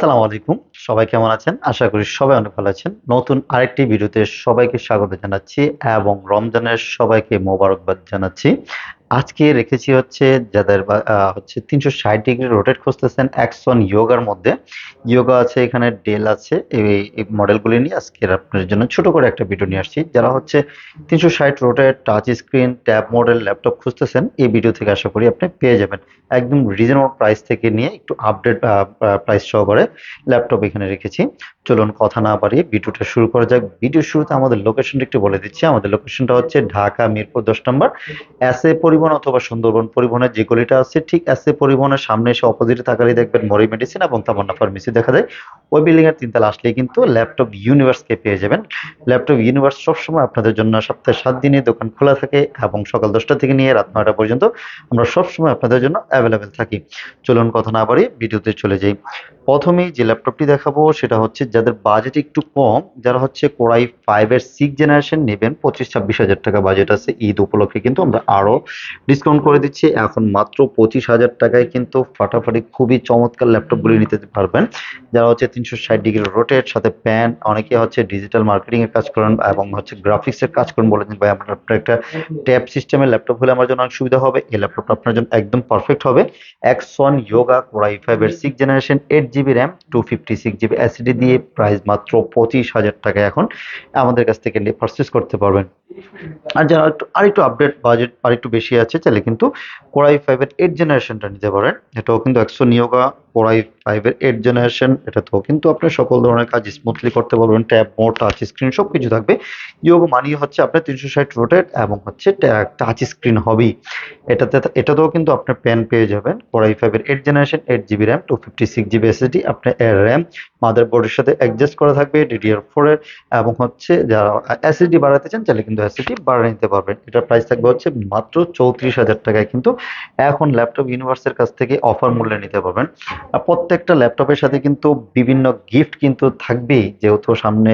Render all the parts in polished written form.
আসসালামু আলাইকুম। সবাই কেমন আছেন? আশা করি সবাই অনেক ভালো আছেন। নতুন আরেকটি ভিডিওতে সবাইকে স্বাগত জানাচ্ছি এবং রমজানের সবাইকে মোবারকবাদ জানাচ্ছি। আজকে রেখেছি হচ্ছে যাদের হচ্ছে 360 ডিগ্রি রোটেট খুঁজতেছেন অ্যাকশন ইয়োগার মধ্যে। ইয়োগা আছে, এখানে ডেল আছে। এই মডেলগুলি নিয়ে আজকের আপনার জন্য ছোট করে একটা ভিডিও নিয়ে আসছি। যারা হচ্ছে 360 rotate touch screen tab model laptop খুঁজতেছেন, এই ভিডিও থেকে আশা করি আপনি পেয়ে যাবেন। একদম রিজনেবল প্রাইস থেকে নিয়ে একটু আপডেট প্রাইস সহকারে ল্যাপটপ এখানে রেখেছি। চলুন কথা না বাড়িয়ে ভিডিওটা শুরু করা যাক। ভিডিও শুরুতে আমাদের লোকেশনটা একটু বলে দিচ্ছি। আমাদের লোকেশনটা হচ্ছে ঢাকা মিরপুর 10 নম্বর। এসএ পরিবহন অথবা সুন্দরবন পরিবহনের যে গলিটা আছে, ঠিক এসএ পরিবহনের সামনে এসে অপোজিটে তাকালেই দেখবেন মরি মেডিসিন এবং তামান্না ফার্মেসি দেখা যায়। ওই বিল্ডিং এর 3 তলা আসলেই কিন্তু ল্যাপটপ ইউনিভার্সকে পেয়ে যাবেন। ল্যাপটপ ইউনিভার্স সবসময় আপনাদের জন্য সপ্তাহে 7 দিনে দোকান খোলা থাকে এবং সকাল 10টা থেকে নিয়ে রাত 9টা পর্যন্ত আমরা সবসময় আপনাদের জন্য অ্যাভেলেবেল থাকি। চলুন কথা না বাড়িয়ে ভিডিওতে চলে যাই। প্রথমেই যে ল্যাপটপটি দেখাবো সেটা হচ্ছে যাদের বাজেট একটু কম, যারা হচ্ছে কোরাই 5 এর 6 জেনারেশন নেবেন, 25-26 হাজার টাকা বাজেট আছে। ঈদ উপলক্ষে কিন্তু আমরা আরো ডিসকাউন্ট করে দিচ্ছি। এখন মাত্র 25 হাজার টাকায় কিন্তু ফাটাফাটি খুবই চমৎকার ল্যাপটপগুলি নিতে পারবেন। যারা হচ্ছে 360 ডিগ্রি রোটেট সাথে প্যান, অনেকে হচ্ছে ডিজিটাল মার্কেটিং এর কাজ করেন এবং হচ্ছে গ্রাফিক্স এর কাজ করেন, বলেছেন ভাই আমার একটা ট্যাব সিস্টেমের ল্যাপটপ হলে আমার জন্য অনেক সুবিধা হবে। এই ল্যাপটপটা আপনার জন্য একদম পারফেক্ট হবে। এক্স1 ইয়োগা কোরাই 5 এর 6 generation, 8 GB RAM, 256 GB SSD দিয়ে প্রাইস মাত্র 25 হাজার টাকা এখন আমাদের কাছ থেকে পারচেস করতে পারবেন। আর যারা আরেকটু আপডেট বাজেট আরেকটু বেশি আছে, চাইলে কিন্তু কোরাই 5 এর 8 জেনারেশনটা নিতে পারেন। এটাও কিন্তু এক্সো নিয়োগা কোরাই 5 এর 8 জেনারেশন। এটাতেও কিন্তু আপনি সকল ধরনের কাজ স্মুথলি করতে পারবেন। ট্যাব মোড, টাচ স্ক্রিন সবকিছু থাকবে। ইয়োগা মানিয়ে হচ্ছে আপনার 360 রোটেট এবং হচ্ছে টাচ স্ক্রিন হবেই। এটাতেও কিন্তু আপনার পেন পেয়ে যাবেন। কোরাই 5 এর 8 generation, 8 GB RAM, 256 GB SSD. আপনার র্যাম মাদারবোর্ডের সাথে অ্যাডজাস্ট করা থাকবে DDR4 এর। এবং হচ্ছে যারা এসএসডি বাড়াতে চান চাইলে কিন্তু এসএসডি বাড়িয়ে নিতে পারবেন। এটার প্রাইস থাকবে হচ্ছে মাত্র 34 হাজার টাকায় কিন্তু এখন ল্যাপটপ ইউনিভার্সের কাছ থেকে অফার মূল্যে নিতে পারবেন। আর প্রত্যেকটা ল্যাপটপের সাথে কিন্তু বিভিন্ন গিফট কিন্তু থাকবেই, যেহেতু সামনে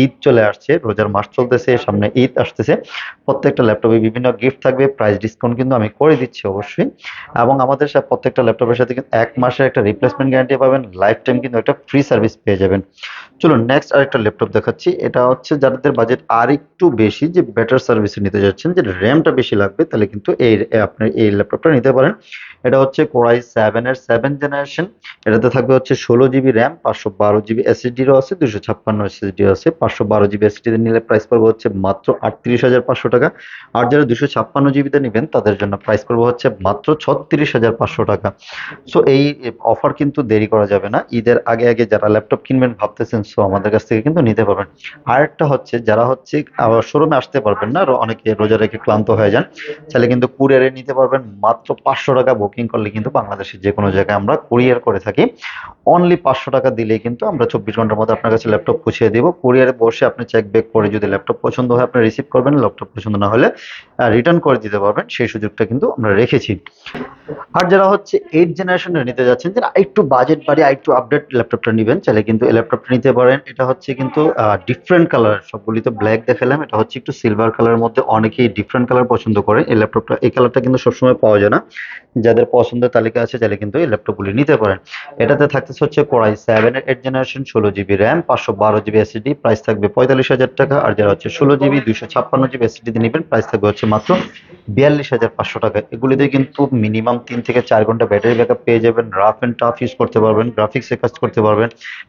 ঈদ চলে আসছে, রোজার মাস চলতেছে, সামনে ঈদ আসতেছে। প্রত্যেকটা ল্যাপটপে বিভিন্ন গিফট থাকবে। প্রাইস ডিসকাউন্ট কিন্তু আমি করে দিচ্ছি অবশ্যই। এবং আমাদের সাথে প্রত্যেকটা ল্যাপটপের সাথে কিন্তু 1 মাসের একটা রিপ্লেসমেন্ট গ্যারান্টি পাবেন। লাইফ টাইম কিন্তু একটা ফ্রি সার্ভিস পেয়ে যাবেন। চলুন নেক্সট আরেকটা ল্যাপটপ দেখাচ্ছি। এটা হচ্ছে যাদের বাজেট আর একটু বেশি, যে বেটার সার্ভিসে নিতে যাচ্ছেন, যে র্যামটা বেশি লাগবে, তাহলে কিন্তু আপনি এই ল্যাপটপটা নিতে পারেন। এটা হচ্ছে কোরাই 7 এর 7 জেনারেশন। এটাতে থাকবে হচ্ছে 16 জিবি র্যাম, 512 জিবি এসএসডিও আছে, 256 এসএসডিও আছে। 512 জিবি এসএসডি নিলে প্রাইস পড়বে হচ্ছে মাত্র 38,500 টাকা। আর যারা 256 জিবিতে নেবেন তাদের জন্য প্রাইস পড়বে হচ্ছে মাত্র 36,500 টাকা। সো এই অফার কিন্তু দেরি করা যাবে না। ঈদের আগে আগে যারা ল্যাপটপ কিনবেন ভাবতেছেন, সো আমাদের কাছ থেকে কিন্তু নিতে পারবেন। আরেকটা হচ্ছে যারা হচ্ছে শোরুমে আসতে পারবেন না, অনেকে রোজা রেখে ক্লান্ত হয়ে যান, চাইলে কিন্তু কুরিয়ারে নিতে পারবেন। মাত্র 500 টাকা বুকিং করলে কিন্তু বাংলাদেশের যে কোনো জায়গায় আমরা কুরিয়ার করে থাকি। অনলি 500 টাকা দিলেই কিন্তু আমরা 24 ঘন্টার মধ্যে আপনার কাছে ল্যাপটপ পৌঁছে দিব। কুরিয়ারে বসে আপনি চেক ব্যাক করে যদি ল্যাপটপ পছন্দ হয় আপনি রিসিভ করবেন, ল্যাপটপ পছন্দ না হলে রিটার্ন করে দিতে পারবেন। সেই সুযোগটা কিন্তু আমরা রেখেছি। আর যারা হচ্ছে 8 জেনারেশনের নিতে যাচ্ছেন, যারা একটু বাজেট বাড়িয়ে একটু আপডেট ল্যাপটপটা নেবেন, চাইলে কিন্তু এই ল্যাপটপটা নিতে পারেন। এটা হচ্ছে কিন্তু ডিফারেন্ট কালার, সবগুলি তো ব্ল্যাক দেখালাম, এটা হচ্ছে একটু সিলভার কালারের মধ্যে। অনেকেই ডিফারেন্ট কালার পছন্দ করে। এই ল্যাপটপটা এই কালারটা কিন্তু সবসময় পাওয়া যায় না। যাদের পছন্দের তালিকা আছে চাইলে কিন্তু এই ল্যাপটপগুলি নিতে পারেন। এটাতে থাকতেছে হচ্ছে কোরাই 7 এর 8 generation, 16 GB RAM, 512 GB SSD, price থাকবে 45,000 টাকা। আর যারা হচ্ছে 16 জিবি 256 জিবি এসএসডি দিয়ে নেবেন, প্রাইস থাকবে হচ্ছে মাত্র 42,500 টাকা। এগুলিতে কিন্তু মিনিমাম 3 থেকে 4 ঘন্টা ব্যাটারি ব্যাকআপ পেয়ে যাবেন। রাফ এন্ড টাফ ইউজ করতে পারবেন, গ্রাফিক্স এর কাজ করতে পারবেন,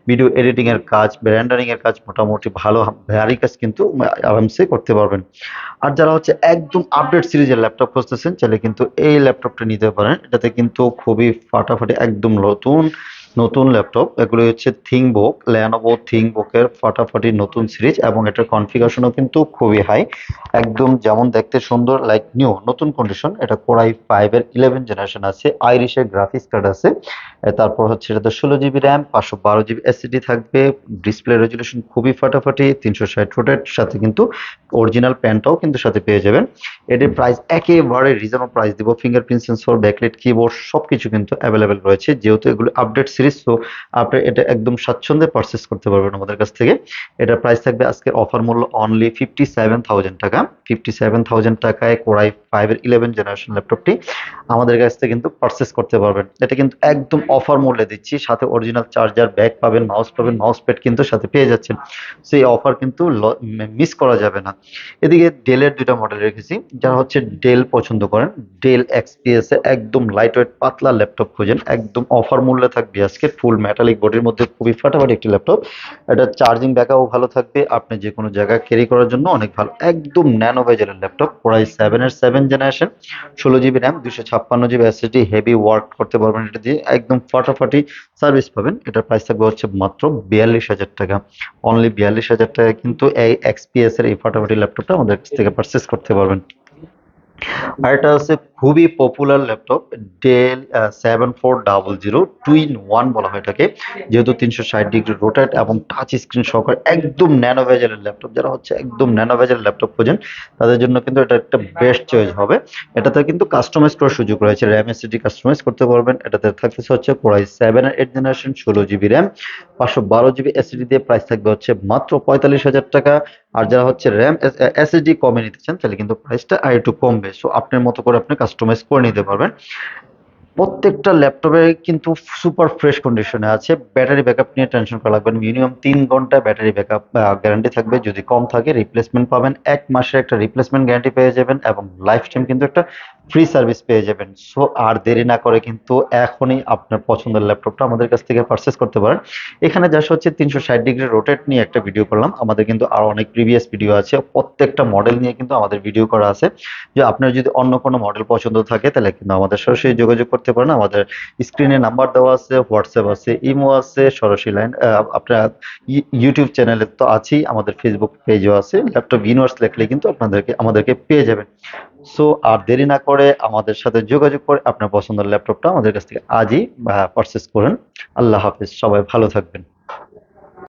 ভিডিও এডিটিং এর কাজ, রেন্ডারিং এর কাজ, মোটামুটি ভালো ভারী কাজ কিন্তু আরামসে করতে পারবেন। আর যারা হচ্ছে একদম আপডেট সিরিজের ল্যাপটপ খুঁজতেছেন, চাইলে কিন্তু এই ল্যাপটপটা নিতে পারেন। এটাতে কিন্তু খুবই ফাটাফাটি একদম নতুন নতুন ল্যাপটপ। এগুলো হচ্ছে থিংকবুক, লেনোভো থিংকবুকের ফাটাফাটি নতুন সিরিজ এবং এটার কনফিগারেশনও কিন্তু খুবই হাই। একদম যেমন দেখতে সুন্দর, লাইক নিউ, নতুন কন্ডিশন। এটা কোরাই 5 এর 11 জেনারেশন আছে, আইরিশের গ্রাফিক্স কার্ড আছে। তারপর হচ্ছে এটাতে 16 জিবি র্যাম, 512 জিবি এসএসডি থাকবে। ডিসপ্লে রেজুলেশন খুবই ফাটাফাটি, 360 রোটেট, সাথে কিন্তু অরিজিনাল প্যানটাও কিন্তু সাথে পেয়ে যাবেন। এটির প্রাইস একেবারে রিজনেবল প্রাইস দিব। ফিঙ্গারপ্রিন্ট সেন্সর, ব্যাকলাইট কিবোর্ড সবকিছু কিন্তু অ্যাভেলেবেল রয়েছে। যেহেতু এগুলো আপডেট সিরিজ, তো আপনি এটা একদম স্বাচ্ছন্দ্যে পারচেস করতে পারবেন আমাদের কাছ থেকে। এটার প্রাইস থাকবে আজকের অফার মূল্য অনলি 57,000 টাকা। 57,000 টাকায় কোরাই 5 এর 11 জেনারেশন ল্যাপটপটি আমাদের কাছ থেকে কিন্তু পারচেস করতে পারবেন। এটা কিন্তু একদম অফার মূল্যে দিচ্ছি, সাথে অরিজিনাল চার্জার, ব্যাগ পাবেন, মাউস প্যাড কিন্তু সাথে পেয়ে যাচ্ছেন। সেই অফার কিন্তু মিস করা যাবে না। এদিকে ডেলের দুইটা মডেল রেখেছি, যারা হচ্ছে ডেল পছন্দ করেন, ডেল এক্সপিএস এ একদম লাইট ওয়েট পাতলা ল্যাপটপ খুঁজেন, একদম অফার মূল্যে থাকবে আজকে, ফুল মেটালিক বডির মধ্যে খুবই ফাটাফাটি একটি ল্যাপটপ। এটা চার্জিং ব্যাকআপও ভালো থাকবে, আপনি যে কোনো জায়গায় ক্যারি করার জন্য অনেক ভালো, একদম ন্যানো বেজেলের ল্যাপটপ, কোরাই 7 এর 7 generation, 16 GB RAM, 256 GB SSD, heavy work করতে পারবেন এটা দিয়ে, একদম ফাটাফাটি সার্ভিস পাবেন। এটার প্রাইস থাকবে হচ্ছে মাত্র 42,000 টাকা, অনলি 42,000 টাকা কিন্তু এই এক্সপিএস এর এই ফাটাফাটি ল্যাপটপটা আমাদের কাছ থেকে পারচেস করতে পারবেন। আর এটা হচ্ছে খুবই পপুলার ল্যাপটপ, ডেল 7400, 2-in-1 বলা হয় এটাকে, যেহেতু 360 ডিগ্রি রোটেট এবং টাচ স্ক্রিন সহকারে একদম ন্যানো ভেজেলের ল্যাপটপ, যারা হচ্ছে একদম ন্যানো ভেজেল ল্যাপটপ খোঁজেন তাদের জন্য কিন্তু এটা একটা বেস্ট চয়েস হবে। এটাতে কিন্তু কাস্টমাইজ করার সুযোগ রয়েছে, র্যাম এসএসডি কাস্টমাইজ করতে পারবেন। এটাতে থাকতেছে হচ্ছে কোরাই 7 এর 8 generation, 16 GB RAM, 512 GB SSD দিয়ে, প্রাইস থাকবে হচ্ছে মাত্র 45,000 টাকা। আর যারা হচ্ছে র্যাম এসএসডি কমে নিতে চান তাহলে কিন্তু প্রাইসটা আর একটু কমবে, সো আপনার মতো করে আপনি কাস্টমাইজ করে নিতে পারবেন। প্রত্যেকটা ল্যাপটপে কিন্তু সুপার ফ্রেশ কন্ডিশনে আছে, ব্যাটারি ব্যাকআপ নিয়ে টেনশন করা লাগবে না, মিনিমাম 3 ঘন্টা ব্যাটারি ব্যাকআপ গ্যারান্টি থাকবে, যদি কম থাকে রিপ্লেসমেন্ট পাবেন, 1 মাসের একটা রিপ্লেসমেন্ট গ্যারান্টি পেয়ে যাবেন, এবং লাইফ টাইম কিন্তু একটা ফ্রি সার্ভিস পেয়ে যাবেন। সো আর দেরি না করে কিন্তু এখনই আপনার পছন্দের ল্যাপটপটা আমাদের কাছ থেকে পারচেস করতে পারেন। এখানে যা হচ্ছে 360 ডিগ্রি রোটেট নিয়ে একটা ভিডিও করলাম, আমাদের কিন্তু আরো অনেক প্রিভিয়াস ভিডিও আছে, প্রত্যেকটা মডেল নিয়ে কিন্তু আমাদের ভিডিও করা আছে। যে আপনার যদি অন্য কোনো মডেল পছন্দ থাকে তাহলে কিন্তু আমাদের সরাসরি যোগাযোগ করতে পারেন, আমাদের স্ক্রিনে নাম্বার দেওয়া আছে, হোয়াটসঅ্যাপ আছে, ইমো আছে, সরাসরি লাইন, আপনার ইউটিউব চ্যানেলে তো আছেই, আমাদের ফেসবুক পেজও আছে, ল্যাপটপ ইউনিভার্স লিখলে কিন্তু আমাদেরকে পেয়ে যাবেন। সো আর দেরি না করে আমাদের সাথে যোগাযোগ করে আপনার পছন্দের ল্যাপটপটা আমাদের কাছ থেকে আজই পারচেস করেন। আল্লাহ হাফিজ, সবাই ভালো থাকবেন।